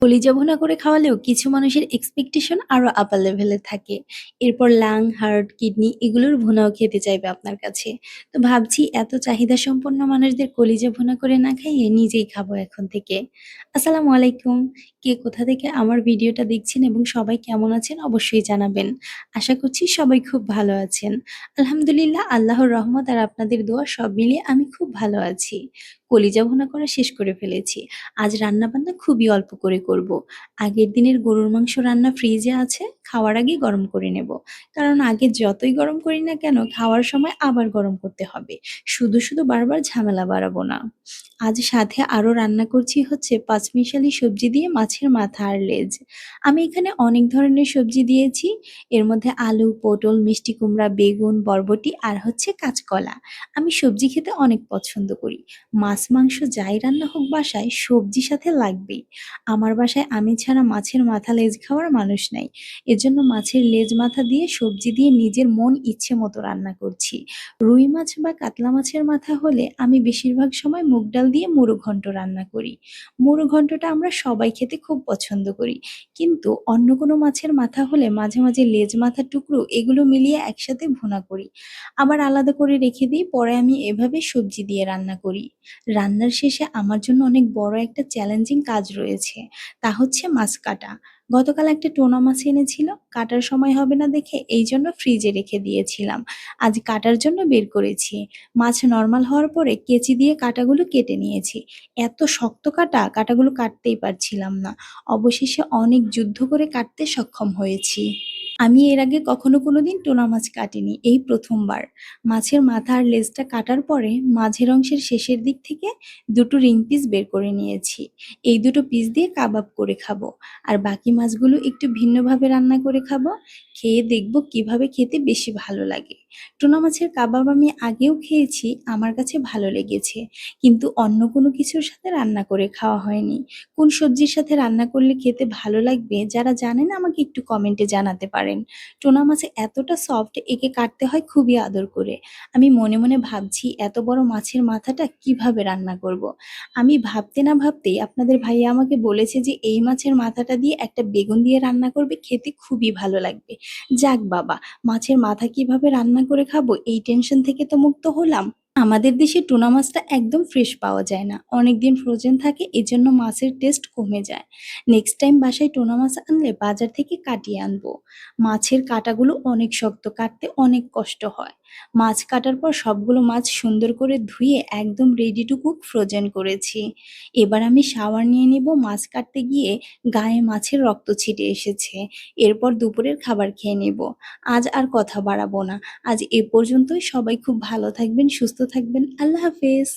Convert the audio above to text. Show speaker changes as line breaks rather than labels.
কলিজা ভুনা করে খাওয়ালেও কিছু মানুষের এক্সপেকটেশন আরো আপার লেভেলে থাকে। এরপর লাং, হার্ট, কিডনি এগুলোর ভুনাও খেতে চাইবে আপনার কাছে। তো ভাবছি এত চাহিদা সম্পন্ন মানুষদের কলিজা ভুনা করে না খাইয়ে নিজেই খাবো এখন থেকে। আসসালামু আলাইকুম। কে কোথা থেকে আমার ভিডিওটা দেখছেন এবং সবাই কেমন আছেন অবশ্যই জানাবেন। আশা করছি সবাই খুব ভালো আছেন। আলহামদুলিল্লাহ, আল্লাহর রহমত আর আপনাদের দোয়া সব মিলিয়ে আমি খুব ভালো আছি। কলিজা ভুনা করা শেষ করে ফেলেছি। আজ রান্নাবান্না খুবই অল্প করে করব। আগের দিনের গরুর মাংস রান্না ফ্রিজে আছে, খাওয়ার আগেই গরম করে নেব। কারণ আগে যতই গরম করি না কেন খাওয়ার সময় আবার গরম করতে হবে। শুধু বারবার ঝামেলা বাড়াবো না। আজ সাথে আরো রান্না করছি হচ্ছে পাঁচমিশালি সবজি দিয়ে মাছের মাথা আর লেজ। আমি এখানে অনেক ধরনের সবজি দিয়েছি। এর মধ্যে আলু, পটল, মিষ্টি কুমড়া, বেগুন, বরবটি আর হচ্ছে কাঁচকলা। আমি সবজি খেতে অনেক পছন্দ করি। মাছ মাংস যাই রান্না হোক বাসায় সবজি সাথে লাগবেই। আমার বাসায় আমি ছাড়া মাছের মাথা লেজ খাওয়ার মানুষ নাই। এজন্য মাছের লেজ মাথা দিয়ে সবজি দিয়ে নিজের মন ইচ্ছে মতো রান্না করছি। রুই মাছ বা কাতলা মাছের মাথা হলে আমি বেশিরভাগ সময় মুগ ডাল দিয়ে মুড়ো ঘন্ট রান্না করি। মুড়ো ঘন্টটা আমরা সবাই খেতে খুব পছন্দ করি। কিন্তু অন্য কোনো মাছের মাথা হলে মাঝে মাঝে লেজ মাথার টুকরো এগুলো মিলিয়ে একসাথে ভুনা করি। আবার আলাদা করে রেখে দিই, পরে আমি এভাবে সবজি দিয়ে রান্না করি। রান্নার শেষে আমার জন্য অনেক বড় একটা চ্যালেঞ্জিং কাজ রয়েছে। তা হচ্ছে মাছ কাটা। গতকাল একটা টোনা মাছ এনেছিল। কাটার সময় হবে না দেখে এই জন্য ফ্রিজে রেখে দিয়েছিলাম। আজ কাটার জন্য বের করেছি। মাছ নরমাল হওয়ার পরে কেচি দিয়ে কাটাগুলো কেটে নিয়েছি। এত শক্ত কাটা, কাটাগুলো কাটতেই পারছিলাম না। অবশেষে অনেক যুদ্ধ করে কাটতে সক্ষম হয়েছি। আমি এর আগে কখনো কোনোদিন টোনা মাছ কাটিনি, এই প্রথমবার। মাছের মাথা আর লেজটা কাটার পরে মাঝের অংশের শেষের দিক থেকে দুটো রিং পিস বের করে নিয়েছি। এই দুটো পিস দিয়ে কাবাব করে খাবো। আর বাকি মাছগুলো একটু ভিন্নভাবে রান্না করে খাবো। খেয়ে দেখবো কিভাবে খেতে বেশি ভালো লাগে। টোনা মাছের কাবাব আমি আগেও খেয়েছি, আমার কাছে ভালো লেগেছে। কিন্তু অন্য কোনো কিছুর সাথে রান্না করে খাওয়া হয়নি। কোন সবজির সাথে রান্না করলে খেতে ভালো লাগবে যারা জানেন আমাকে একটু কমেন্টে জানাতে পারেন। টোনা মাছ এতটা সফট, একে কাটতে হয় খুবই আদর করে। আমি মনে মনে ভাবছি এত বড় মাছের মাথাটা কিভাবে রান্না করব। আমি ভাবতে না ভাবতেই আপনাদের ভাইয়া আমাকে বলেছে যে এই মাছের মাথাটা দিয়ে একটা বেগুন দিয়ে রান্না করবে, খেতে খুবই ভালো লাগবে। যাক বাবা, মাছের মাথা কিভাবে রান্না করে খাবো এই টেনশন থেকে তো মুক্ত হলাম। আমাদের দেশে টুনা মাছটা একদম ফ্রেশ পাওয়া যায় না, অনেকদিন ফ্রোজেন থাকে, এজন্য মাছের টেস্ট কমে যায়। নেক্সট টাইম বাসায় টুনা মাছ আনলে বাজার থেকে কাটিয়ে আনবো। মাছের কাঁটাগুলো অনেক শক্ত, কাটতে অনেক কষ্ট হয়। মাছ কাটার পর সবগুলো মাছ সুন্দর করে ধুয়ে একদম রেডি টু কুক ফ্রোজেন করেছি। এবার আমি শাওয়ার নিয়ে নিব। মাছ কাটতে গিয়ে গায়ে মাছের রক্ত ছিটে এসেছে। এরপর দুপুরের খাবার খেয়ে নেব। আজ আর কথা বাড়াবো না। আজ এ পর্যন্তই। সবাই খুব ভালো থাকবেন, সুস্থ থাকবেন। আল্লাহ হাফেজ।